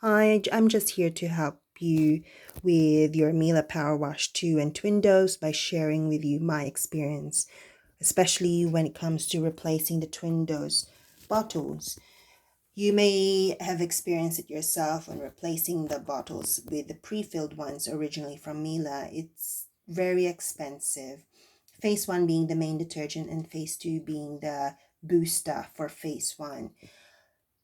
Hi, I'm just here to help you with your Miele Power Wash 2 and TwinDos by sharing with you my experience, especially when it comes to replacing the TwinDos bottles. You may have experienced it yourself when replacing the bottles with the pre-filled ones originally from Miele. It's very expensive. Phase 1 being the main detergent and phase 2 being the booster for phase 1.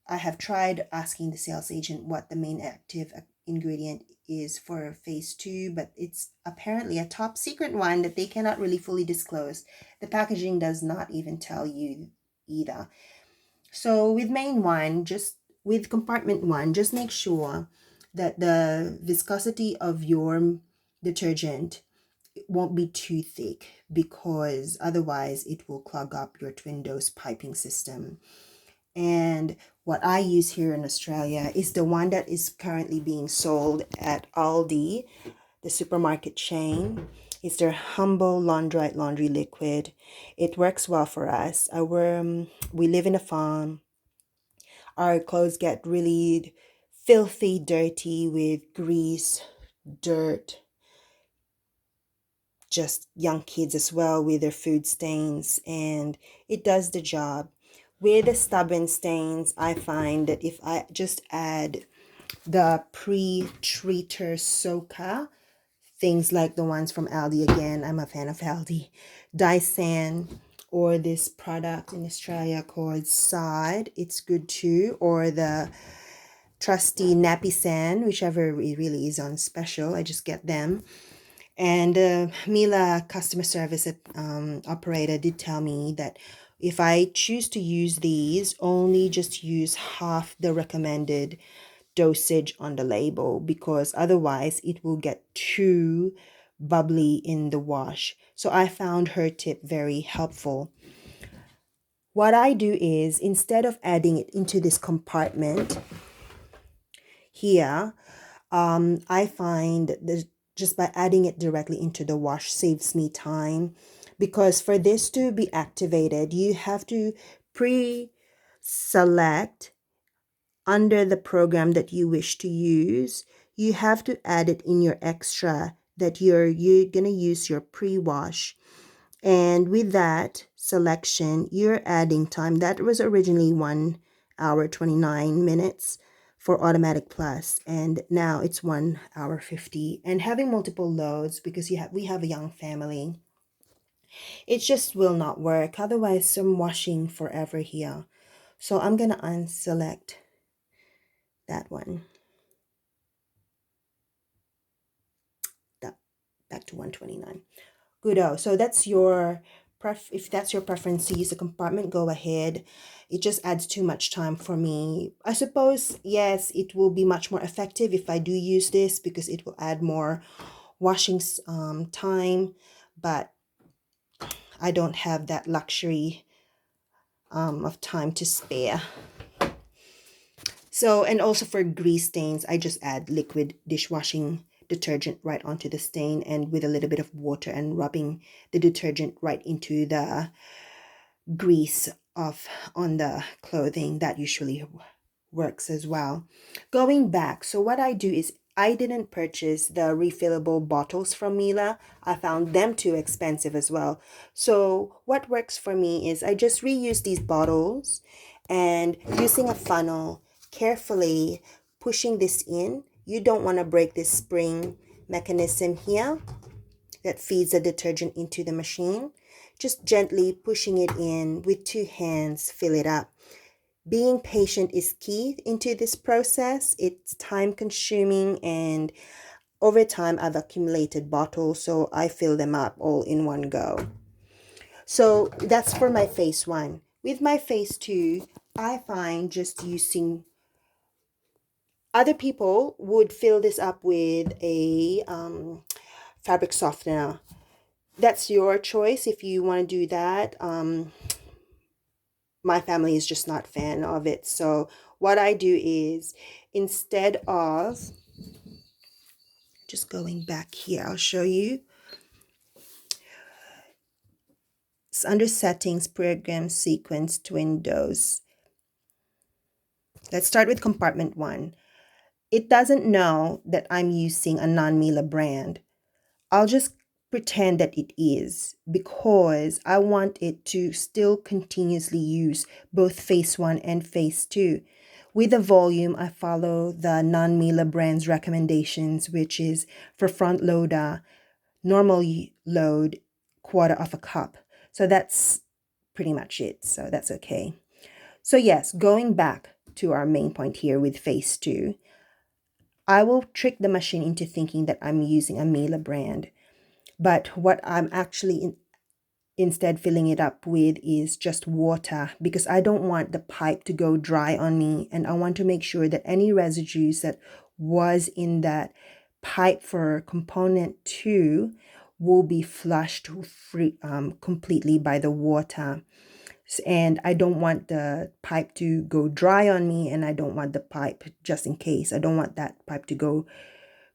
I have tried asking the sales agent what the main active ingredient is for phase 2, but it's apparently a top secret one that they cannot really fully disclose. The packaging does not even tell you either. So with main one, just with compartment one, just make sure that the viscosity of your detergent won't be too thick because otherwise it will clog up your twin dose piping system. And what I use here in Australia is the one that is currently being sold at Aldi, the supermarket chain. It's their Humble Laundrite Laundry Liquid. It works well for us. We live in a farm. Our clothes get really filthy, dirty with grease, dirt, just young kids as well with their food stains, and it does the job. With the stubborn stains, I find that if I just add the pre-treater soaker, things like the ones from Aldi, again, I'm a fan of Aldi, Dyson, or this product in Australia called Side, it's good too, or the trusty Nappy Sand, whichever it really is on special, I just get them. And Mila customer service operator did tell me that if I choose to use these, only just use half the recommended dosage on the label because otherwise it will get too bubbly in the wash. So I found her tip very helpful. What I do is instead of adding it into this compartment here, I find that just by adding it directly into the wash saves me time because for this to be activated, you have to pre-select under the program that you wish to use. You have to add it in your extra that you're gonna use your pre-wash. And with that selection, you're adding time. That was originally 1 hour 29 minutes for automatic plus, and now it's 1 hour 50. And having multiple loads because we have a young family, it just will not work. Otherwise, I'm washing forever here. So I'm gonna unselect that one. That back to 129. Goodo. So that's your if that's your preference to use a compartment, go ahead. It just adds too much time for me. I suppose, yes, it will be much more effective if I do use this because it will add more washing time, but I don't have that luxury of time to spare. So, and also for grease stains, I just add liquid dishwashing detergent right onto the stain and with a little bit of water and rubbing the detergent right into the grease of on the clothing. That usually works as well. Going back, so what I do is I didn't purchase the refillable bottles from Miele. I found them too expensive as well. So what works for me is I just reuse these bottles and using a funnel, carefully pushing this in. You don't want to break this spring mechanism here that feeds the detergent into the machine. Just gently pushing it in with 2 hands, fill it up. Being patient is key into this process. It's time consuming, and over time I've accumulated bottles, so I fill them up all in one go. So that's for my phase 1. With my phase 2, I find just using, other people would fill this up with a fabric softener. That's your choice if you want to do that. My family is just not a fan of it. So what I do is instead of just going back here, I'll show you. It's under settings, program sequence, TwinDos. Let's start with compartment 1. it doesn't know that I'm using a non-Miele brand. I'll just pretend that it is because I want it to still continuously use both phase 1 and phase 2. With the volume, I follow the non-Miele brand's recommendations, which is for front loader, normal load, quarter of a cup. So that's pretty much it. So that's okay. So yes, going back to our main point here with phase 2, I will trick the machine into thinking that I'm using a Miele brand. But what I'm actually instead filling it up with is just water, because I don't want the pipe to go dry on me, and I want to make sure that any residues that was in that pipe for component 2 will be flushed free completely by the water. And I don't want the pipe to go dry on me, and I don't want the pipe, just in case, I don't want that pipe to go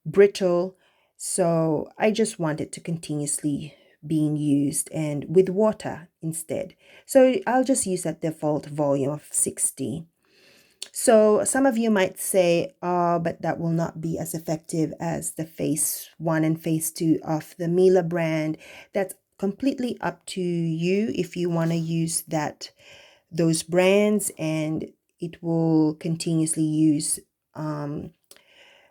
brittle. So I just want it to continuously being used and with water instead. So I'll just use that default volume of 60. So some of you might say, oh, but that will not be as effective as the phase 1 and phase 2 of the Miele brand. That's completely up to you if you want to use those brands, and it will continuously use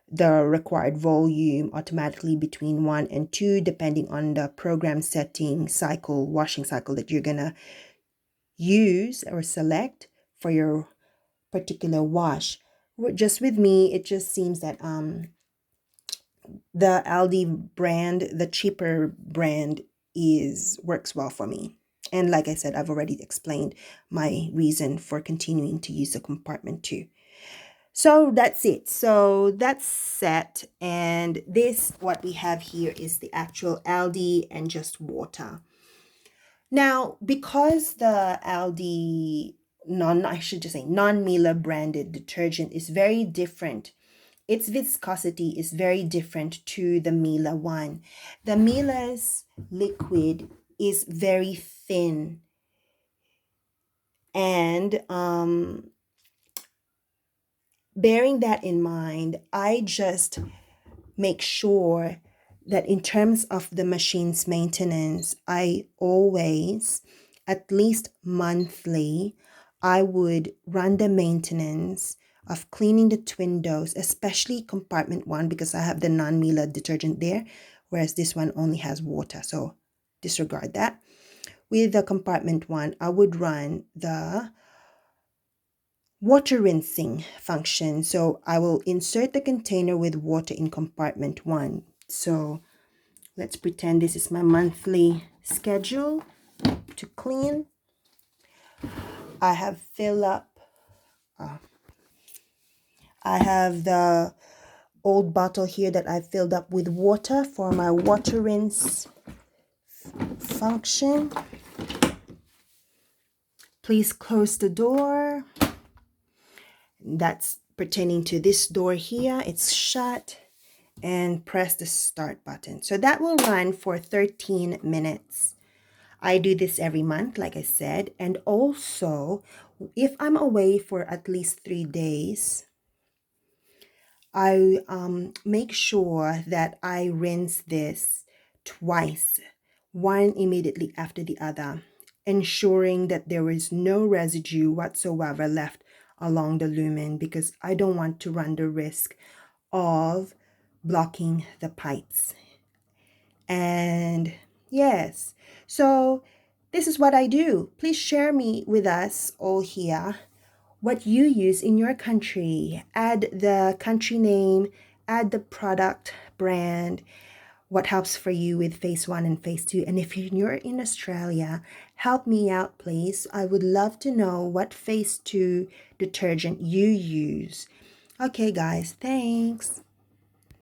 the required volume automatically between 1 and 2, depending on the program setting cycle, washing cycle that you're gonna use or select for your particular wash. Just with me, it just seems that the Aldi brand, the cheaper brand, works well for me. And like I said, I've already explained my reason for continuing to use the compartment 2. So that's it. So that's set. And this, what we have here is the actual Aldi and just water. Now, because the Aldi non-Miele branded detergent is very different, its viscosity is very different to the Miele one. The Miele's liquid is very thin, and bearing that in mind, I just make sure that in terms of the machine's maintenance, I always, at least monthly, I would run the maintenance of cleaning the TwinDos, especially compartment 1, because I have the non-Miele detergent there, whereas this one only has water, so disregard that. With the compartment 1, I would run the water rinsing function. So I will insert the container with water in compartment 1. So let's pretend this is my monthly schedule to clean. I have filled up, I have the old bottle here that I filled up with water for my water rinse function. Please close the door. That's pertaining to this door here. It's shut. And press the start button. So that will run for 13 minutes. I do this every month, like I said. And also, if I'm away for at least 3 days, I make sure that I rinse this twice, one immediately after the other, ensuring that there is no residue whatsoever left along the lumen, because I don't want to run the risk of blocking the pipes. And yes, so this is what I do. Please share me with us all here what you use in your country. Add the country name, add the product brand, what helps for you with phase 1 and phase 2. And if you're in Australia, help me out, please. I would love to know what phase 2 detergent you use. Okay, guys, thanks.